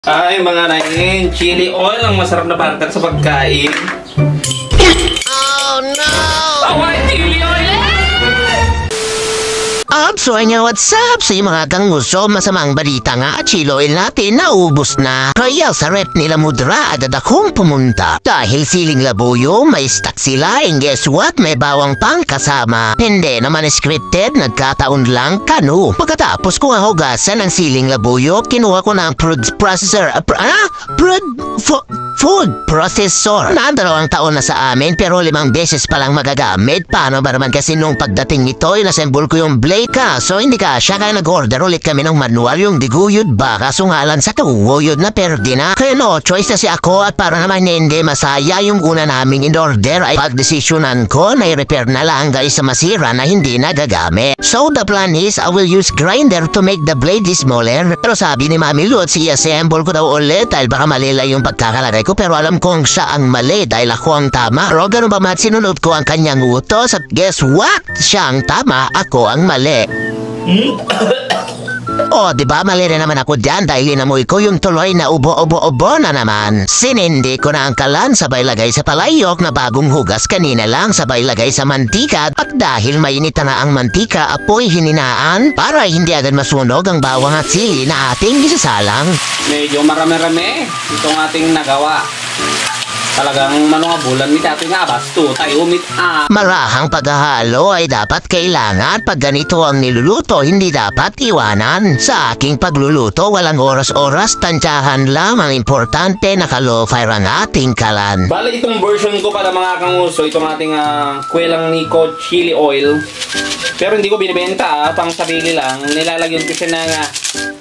Ay mga naingin, chili oil ang masarap na partner sa pagkain. Oh no! Away, chili oil! So what's up sa mga kanguso? Masamang balita nga, chili oil natin naubos na. Kaya sa rep nila mudra agad akong pumunta. Dahil siling labuyo, may stock sila and guess what? May bawang pang kasama. Hindi naman scripted, nagkataon lang kanu. Pagkatapos ko hugasan ang siling labuyo, kinuha ko ng food processor. Food processor. Na 2 taon na sa amin pero 5 beses pa lang magagamit. Paano ba naman kasi nung pagdating nito, inassemble ko yung blade so hindi ka siya kaya nag-order ulit kami ng manual yung diguyod ba kaso nga lang sa kawuyod na perdi na. Kaya no choice na si ako at para naman hindi masaya yung una naming in-order ay pagdesisyonan ko na i-repair na lang guys sa masira na hindi nagagamit. So the plan is I will use grinder to make the blade smaller. Pero sabi ni Mami Lut, i-assemble ko daw ulit dahil baka malila yung pagkakalagay ko pero alam kong siya ang mali dahil ako ang tama. Pero ganun ba mat sinunod ko ang kanyang utos at guess what? Siya ang tama, ako ang mali. Oh, diba mali rin naman ako dyan dahil inamoy ko yung tuloy na ubo na naman. Sinindi ko na ang kalan sabay lagay sa palayok na bagong hugas kanina lang sabay lagay sa mantika at dahil mainit na ang mantika apoy hininaan para hindi agad masunog ang bawang at sili na ating isasalang. Medyo marami-rami itong ating nagawa. Talagang bulan mit ating abasto tayo mit Marahang paghahalo ay dapat kailangan pag ganito ang niluluto hindi dapat iwanan. Sa aking pagluluto walang oras-oras, tansyahan lang ang importante na kalo-fire ang ating kalan. Bale itong version ko para mga kanguso, itong ating Kwelang Nico chili oil. Pero hindi ko binibenta pang sarili lang. Nilalagyan ko siya ng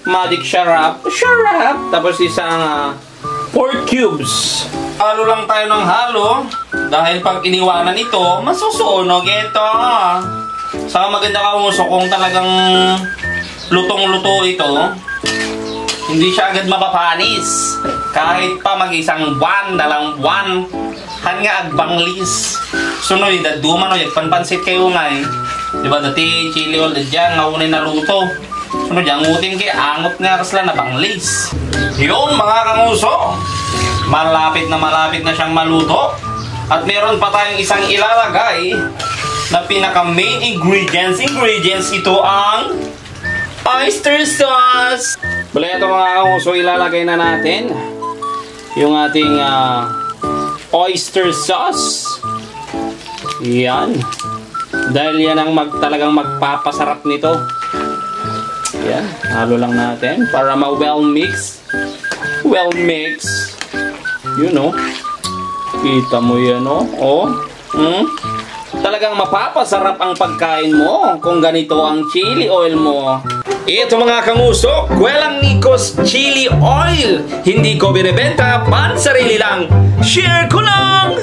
magic syrup, tapos isang 4 cubes. Halo lang tayo ng halo dahil pag iniwanan ito, masusunog ito. Saka maganda kanguso kung talagang lutong-luto ito, hindi siya agad mapapanis. Kahit pa mag-isang buwan, 2 buwan, hanga agbanglis. Sunod, daduma no, panpansit kayo nga eh. Diba dati chili oil dyan, ngaunay na luto. Sunod, yung uting kay angot nga kasla na banglis. Yun mga kanguso, malapit na siyang maluto. At meron pa tayong isang ilalagay na pinaka main ingredients ito ang oyster sauce. Bale ito mga kanguso, ilalagay na natin yung ating oyster sauce. Yan. Dahil yan ang talagang magpapasarap nito. Yan, halo lang natin para ma-well mix. Well mix. You know. Kita mo yan, oh. Talagang mapapasarap ang pagkain mo kung ganito ang chili oil mo. Ito mga kanguso, Kwelang Nico's chili oil. Hindi ko binibenta, pansarili lang. Share ko lang!